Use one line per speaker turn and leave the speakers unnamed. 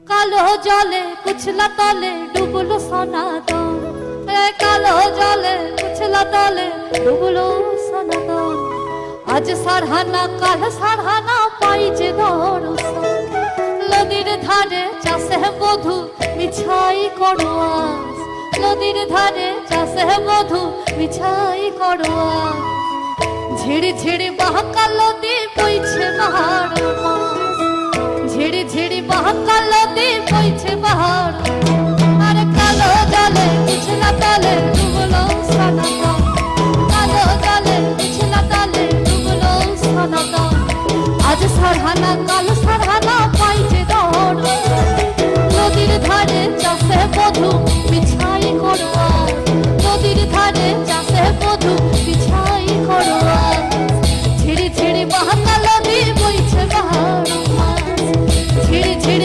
কালো জলে কুচলা তলে ডুবলো সনাতন, কালো জলে কুচলা তলে ডুবলো সনাতন। আজ সারহানা কাল সারহানা পাই যে দর্শন, নদীর ধারে চাষে মধু মিছাই করো আস, নদীর ধারে চাষে মধু মিছাই করো আস। ঝিড়ি ঝিড়ি বাহাকাল নদী বইছে বাহার মাস, ঝিড়ি ঝিড়ি বাহাকাল নদী বইছে বাহার। আর কালো জলে কুচলা তলে ডুবলো সনাতন, কালো জলে কুচলা তলে ডুবলো সনাতন। আজ সারহানা কাল